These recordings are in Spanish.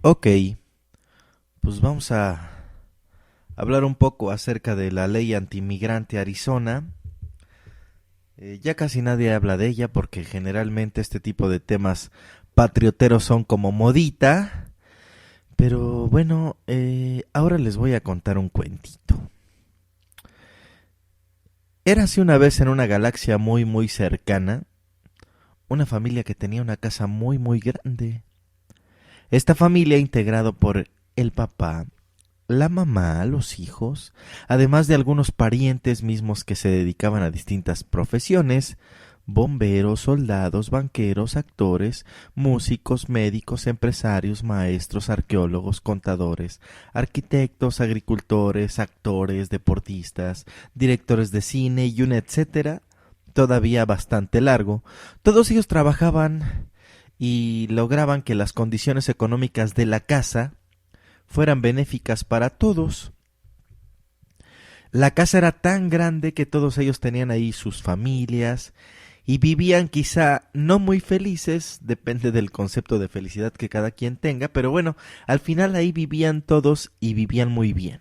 Ok, pues vamos a hablar un poco acerca de la ley antimigrante Arizona. Ya casi nadie habla de ella porque generalmente este tipo de temas patrioteros son como modita. Pero bueno, ahora les voy a contar un cuentito. Érase una vez en una galaxia muy cercana, una familia que tenía una casa muy grande. Esta familia integrado por el papá, la mamá, los hijos, además de algunos parientes mismos que se dedicaban a distintas profesiones: bomberos, soldados, banqueros, actores, músicos, médicos, empresarios, maestros, arqueólogos, contadores, arquitectos, agricultores, actores, deportistas, directores de cine y un etcétera todavía bastante largo. Todos ellos trabajaban y lograban que las condiciones económicas de la casa fueran benéficas para todos. La casa era tan grande que todos ellos tenían ahí sus familias y vivían quizá no muy felices, depende del concepto de felicidad que cada quien tenga, pero bueno, al final ahí vivían todos y vivían muy bien.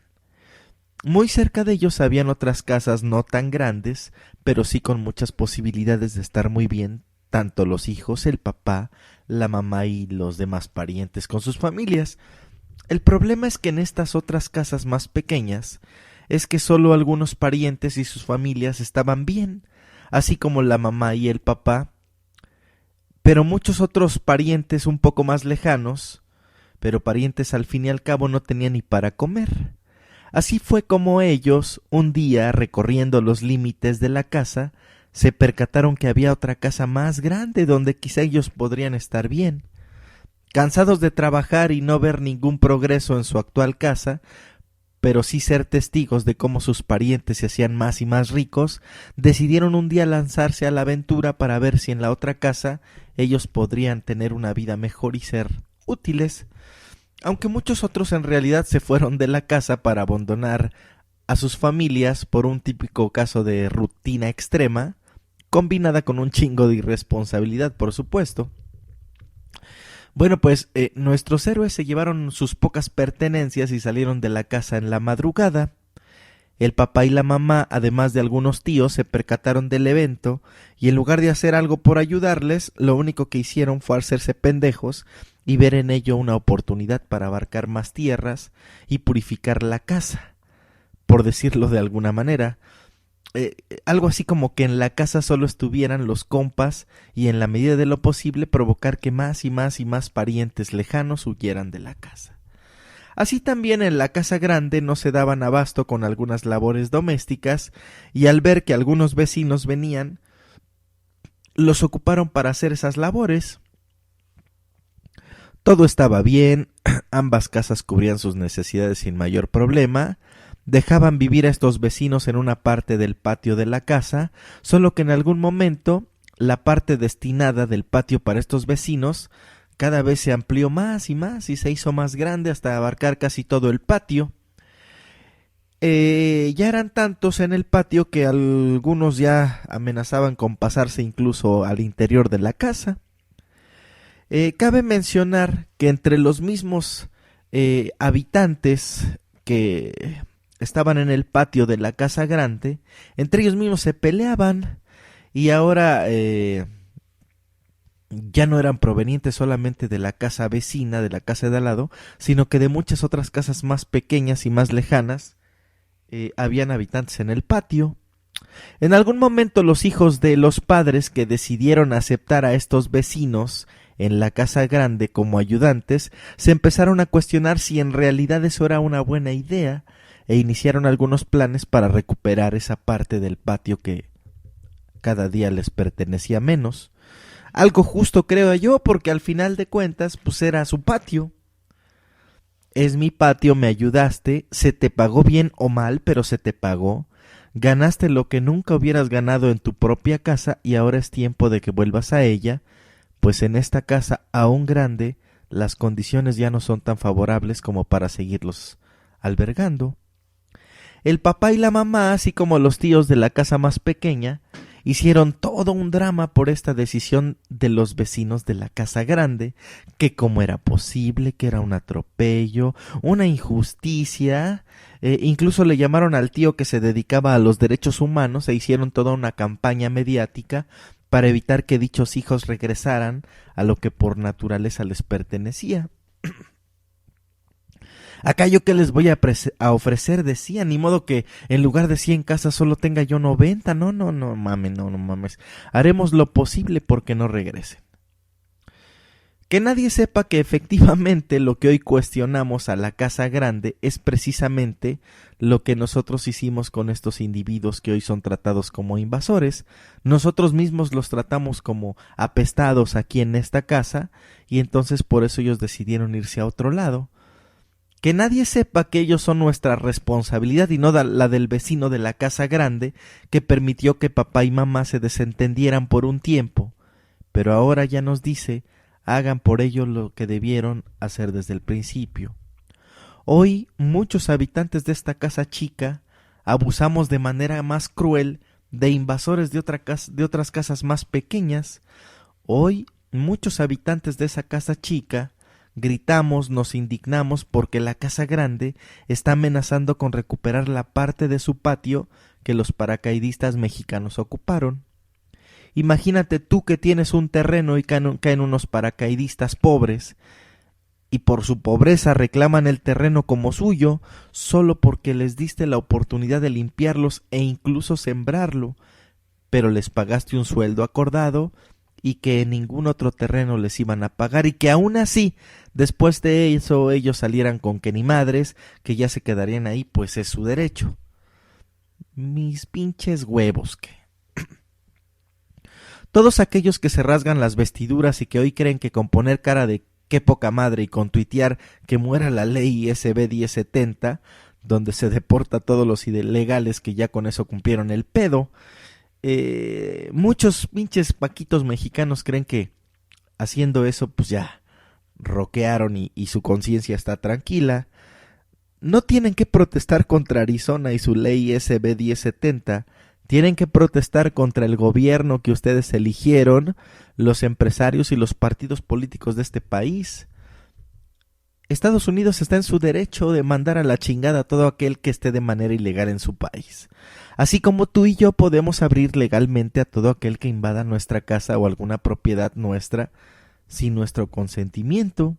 Muy cerca de ellos habían otras casas no tan grandes, pero sí con muchas posibilidades de estar muy bien, tanto los hijos, el papá, la mamá y los demás parientes con sus familias. El problema es que en estas otras casas más pequeñas es que solo algunos parientes y sus familias estaban bien, así como la mamá y el papá, pero muchos otros parientes un poco más lejanos, pero parientes al fin y al cabo, no tenían ni para comer. Así fue como ellos, un día recorriendo los límites de la casa, se percataron que había otra casa más grande donde quizá ellos podrían estar bien. Cansados de trabajar y no ver ningún progreso en su actual casa, pero sí ser testigos de cómo sus parientes se hacían más y más ricos, decidieron un día lanzarse a la aventura para ver si en la otra casa ellos podrían tener una vida mejor y ser útiles. Aunque muchos otros en realidad se fueron de la casa para abandonar a sus familias por un típico caso de rutina extrema, combinada con un chingo de irresponsabilidad, por supuesto. Bueno, pues nuestros héroes se llevaron sus pocas pertenencias y salieron de la casa en la madrugada. El papá y la mamá, además de algunos tíos, se percataron del evento y en lugar de hacer algo por ayudarles, lo único que hicieron fue hacerse pendejos y ver en ello una oportunidad para abarcar más tierras y purificar la casa, por decirlo de alguna manera. Algo así como que en la casa solo estuvieran los compas y en la medida de lo posible provocar que más y más parientes lejanos huyeran de la casa. Así también en la casa grande no se daban abasto con algunas labores domésticas y al ver que algunos vecinos venían, los ocuparon para hacer esas labores. Todo estaba bien, ambas casas cubrían sus necesidades sin mayor problema. Dejaban vivir a estos vecinos en una parte del patio de la casa, solo que en algún momento la parte destinada del patio para estos vecinos cada vez se amplió más y se hizo más grande hasta abarcar casi todo el patio. Ya eran tantos en el patio que algunos ya amenazaban con pasarse incluso al interior de la casa. Cabe mencionar que entre los mismos habitantes que estaban en el patio de la casa grande, entre ellos mismos se peleaban y ahora ya no eran provenientes solamente de la casa vecina, de la casa de al lado, sino que de muchas otras casas más pequeñas y más lejanas habían habitantes en el patio. En algún momento los hijos de los padres que decidieron aceptar a estos vecinos en la casa grande como ayudantes se empezaron a cuestionar si en realidad eso era una buena idea e iniciaron algunos planes para recuperar esa parte del patio que cada día les pertenecía menos. Algo justo, creo yo, porque al final de cuentas pues era su patio. Es mi patio, me ayudaste, se te pagó bien o mal, pero se te pagó. Ganaste lo que nunca hubieras ganado en tu propia casa y ahora es tiempo de que vuelvas a ella, pues en esta casa aún grande las condiciones ya no son tan favorables como para seguirlos albergando. El papá y la mamá, así como los tíos de la casa más pequeña, hicieron todo un drama por esta decisión de los vecinos de la Casa Grande, que cómo era posible, que era un atropello, una injusticia. Incluso le llamaron al tío que se dedicaba a los derechos humanos e hicieron toda una campaña mediática para evitar que dichos hijos regresaran a lo que por naturaleza les pertenecía. Acá yo que les voy a ofrecer, decía, ni modo que en lugar de 100 casas solo tenga yo 90, no mames, haremos lo posible porque no regresen. Que nadie sepa que efectivamente lo que hoy cuestionamos a la Casa Grande es precisamente lo que nosotros hicimos con estos individuos que hoy son tratados como invasores. Nosotros mismos los tratamos como apestados aquí en esta casa y entonces por eso ellos decidieron irse a otro lado. Que nadie sepa que ellos son nuestra responsabilidad y no la del vecino de la Casa Grande que permitió que papá y mamá se desentendieran por un tiempo, pero ahora ya nos dice, hagan por ello lo que debieron hacer desde el principio. Hoy muchos habitantes de esta casa chica abusamos de manera más cruel de invasores de otras casas más pequeñas. Hoy muchos habitantes de esa casa chica gritamos, nos indignamos porque la Casa Grande está amenazando con recuperar la parte de su patio que los paracaidistas mexicanos ocuparon. Imagínate tú que tienes un terreno y caen unos paracaidistas pobres y por su pobreza reclaman el terreno como suyo solo porque les diste la oportunidad de limpiarlos e incluso sembrarlo, pero les pagaste un sueldo acordado y que en ningún otro terreno les iban a pagar y que aún así, después de eso, ellos salieran con que ni madres, que ya se quedarían ahí, pues es su derecho. Mis pinches huevos, que... Todos aquellos que se rasgan las vestiduras y que hoy creen que con poner cara de qué poca madre y con tuitear que muera la ley SB 1070, donde se deporta a todos los ilegales que ya con eso cumplieron el pedo, muchos pinches paquitos mexicanos creen que haciendo eso pues ya roquearon y su conciencia está tranquila. No tienen que protestar contra Arizona y su ley SB 1070, tienen que protestar contra el gobierno que ustedes eligieron, los empresarios y los partidos políticos de este país. Estados Unidos está en su derecho de mandar a la chingada a todo aquel que esté de manera ilegal en su país. Así como tú y yo podemos abrir legalmente a todo aquel que invada nuestra casa o alguna propiedad nuestra sin nuestro consentimiento.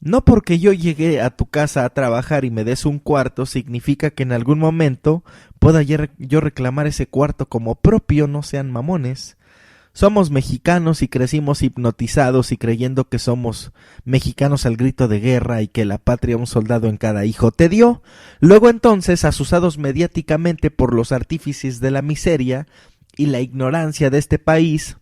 No porque yo llegué a tu casa a trabajar y me des un cuarto significa que en algún momento pueda yo reclamar ese cuarto como propio, no sean mamones. Somos mexicanos y crecimos hipnotizados y creyendo que somos mexicanos al grito de guerra y que la patria un soldado en cada hijo te dio. Luego entonces, asusados mediáticamente por los artífices de la miseria y la ignorancia de este país,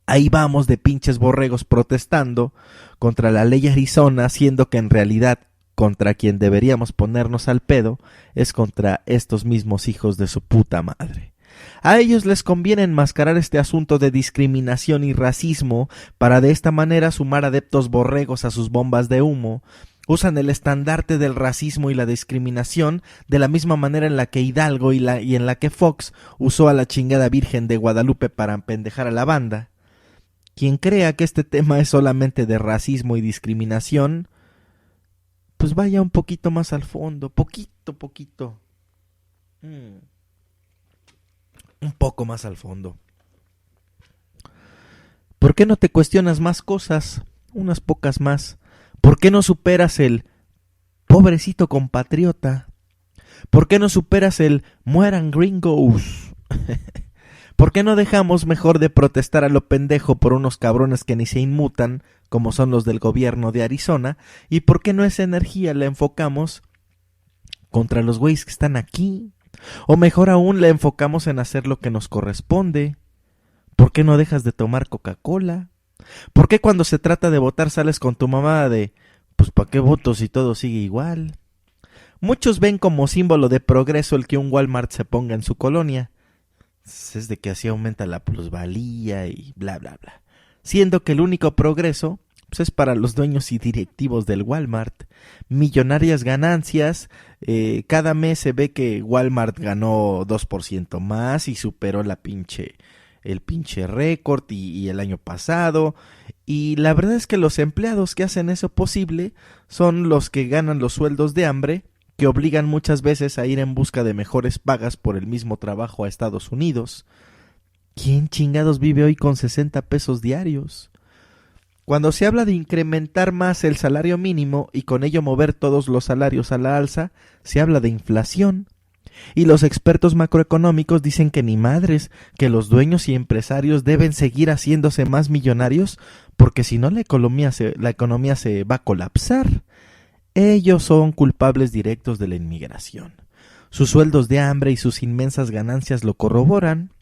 ahí vamos de pinches borregos protestando contra la ley Arizona, siendo que en realidad contra quien deberíamos ponernos al pedo es contra estos mismos hijos de su puta madre. A ellos les conviene enmascarar este asunto de discriminación y racismo para de esta manera sumar adeptos borregos a sus bombas de humo. Usan el estandarte del racismo y la discriminación de la misma manera en la que Hidalgo y en la que Fox usó a la chingada Virgen de Guadalupe para empendejar a la banda. Quien crea que este tema es solamente de racismo y discriminación, pues vaya un poquito más al fondo, poquito. Un poco más al fondo. ¿Por qué no te cuestionas más cosas? Unas pocas más. ¿Por qué no superas el pobrecito compatriota? ¿Por qué no superas el mueran gringos? ¿Por qué no dejamos mejor de protestar a lo pendejo por unos cabrones que ni se inmutan, como son los del gobierno de Arizona? ¿Y por qué no esa energía la enfocamos contra los güeyes que están aquí? O mejor aún, la enfocamos en hacer lo que nos corresponde. ¿Por qué no dejas de tomar Coca-Cola? ¿Por qué cuando se trata de votar sales con tu mamá de pues ¿para qué voto si todo sigue igual? Muchos ven como símbolo de progreso el que un Walmart se ponga en su colonia. Es de que así aumenta la plusvalía y bla bla bla. Siendo que el único progreso pues es para los dueños y directivos del Walmart. Millonarias ganancias. Cada mes se ve que Walmart ganó 2% más y superó el pinche récord y el año pasado. Y la verdad es que los empleados que hacen eso posible son los que ganan los sueldos de hambre, que obligan muchas veces a ir en busca de mejores pagas por el mismo trabajo a Estados Unidos. ¿Quién chingados vive hoy con 60 pesos diarios? Cuando se habla de incrementar más el salario mínimo y con ello mover todos los salarios a la alza, se habla de inflación. Y los expertos macroeconómicos dicen que ni madres, que los dueños y empresarios deben seguir haciéndose más millonarios, porque si no la economía se va a colapsar. Ellos son culpables directos de la inmigración. Sus sueldos de hambre y sus inmensas ganancias lo corroboran.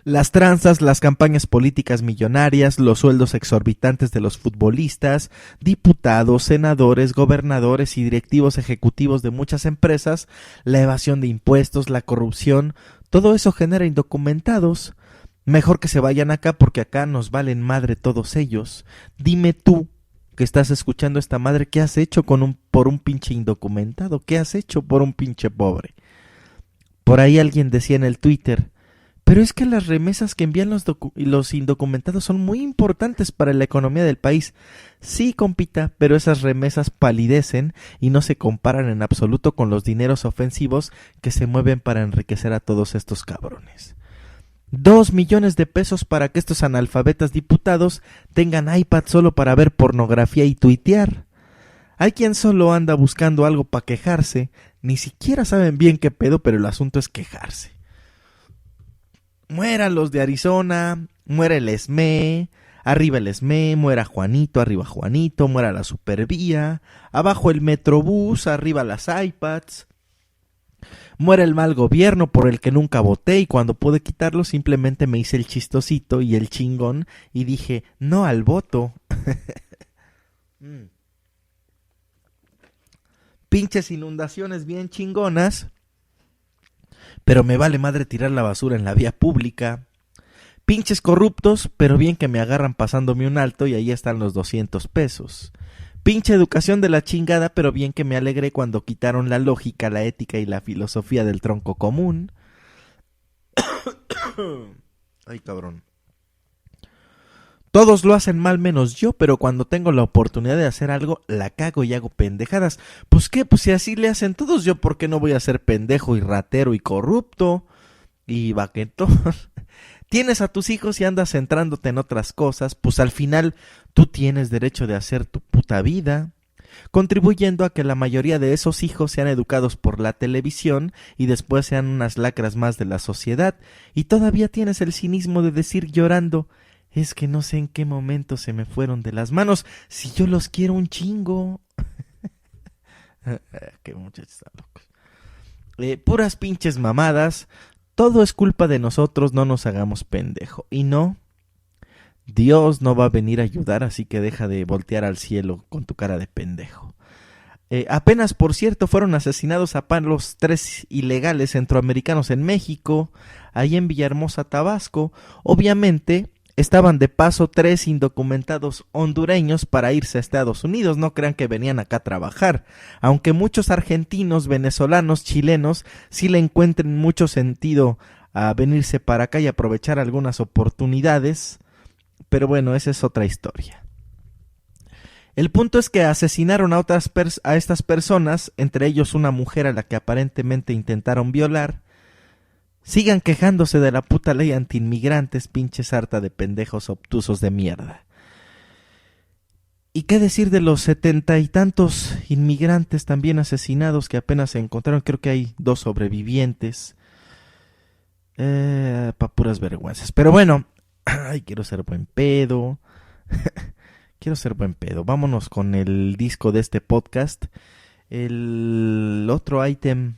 Las tranzas, las campañas políticas millonarias, los sueldos exorbitantes de los futbolistas, diputados, senadores, gobernadores y directivos ejecutivos de muchas empresas, la evasión de impuestos, la corrupción, todo eso genera indocumentados. Mejor que se vayan acá porque acá nos valen madre todos ellos. Dime tú, que estás escuchando esta madre, ¿qué has hecho por un pinche indocumentado? ¿Qué has hecho por un pinche pobre? Por ahí alguien decía en el Twitter, pero es que las remesas que envían los indocumentados son muy importantes para la economía del país. Sí, compita, pero esas remesas palidecen y no se comparan en absoluto con los dineros ofensivos que se mueven para enriquecer a todos estos cabrones. 2 millones de pesos para que estos analfabetas diputados tengan iPad solo para ver pornografía y tuitear. Hay quien solo anda buscando algo para quejarse, ni siquiera saben bien qué pedo, pero el asunto es quejarse. Mueran los de Arizona, muera el SME, arriba el SME, muera Juanito, arriba Juanito, muera la Supervía, abajo el Metrobús, arriba las iPads. Muera el mal gobierno por el que nunca voté y cuando pude quitarlo simplemente me hice el chistosito y el chingón y dije no al voto. Pinches inundaciones bien chingonas, pero me vale madre tirar la basura en la vía pública. Pinches corruptos, pero bien que me agarran pasándome un alto y ahí están los 200 pesos. Pinche educación de la chingada, pero bien que me alegré cuando quitaron la lógica, la ética y la filosofía del tronco común. Ay, cabrón. Todos lo hacen mal menos yo, pero cuando tengo la oportunidad de hacer algo, la cago y hago pendejadas. Pues qué, pues si así le hacen todos, yo por qué no voy a ser pendejo y ratero y corrupto y baquetón. Tienes a tus hijos y andas centrándote en otras cosas, pues al final tú tienes derecho de hacer tu puta vida, contribuyendo a que la mayoría de esos hijos sean educados por la televisión y después sean unas lacras más de la sociedad, y todavía tienes el cinismo de decir llorando, es que no sé en qué momento se me fueron de las manos, si yo los quiero un chingo. Qué muchachos están locos. Puras pinches mamadas. Todo es culpa de nosotros, no nos hagamos pendejo. Y no, Dios no va a venir a ayudar, así que deja de voltear al cielo con tu cara de pendejo. Apenas, por cierto, fueron asesinados a palos 3 ilegales centroamericanos en México, ahí en Villahermosa, Tabasco. Obviamente, estaban de paso 3 indocumentados hondureños para irse a Estados Unidos, no crean que venían acá a trabajar, aunque muchos argentinos, venezolanos, chilenos sí le encuentren mucho sentido a venirse para acá y aprovechar algunas oportunidades, pero bueno, esa es otra historia. El punto es que asesinaron a estas personas, entre ellos una mujer a la que aparentemente intentaron violar. Sigan quejándose de la puta ley antiinmigrantes, pinche sarta de pendejos obtusos de mierda. ¿Y qué decir de los 70 y tantos inmigrantes también asesinados que apenas se encontraron? Creo que hay 2 sobrevivientes. Pa' puras vergüenzas. Pero bueno, ay, quiero ser buen pedo. Quiero ser buen pedo. Vámonos con el disco de este podcast. El otro ítem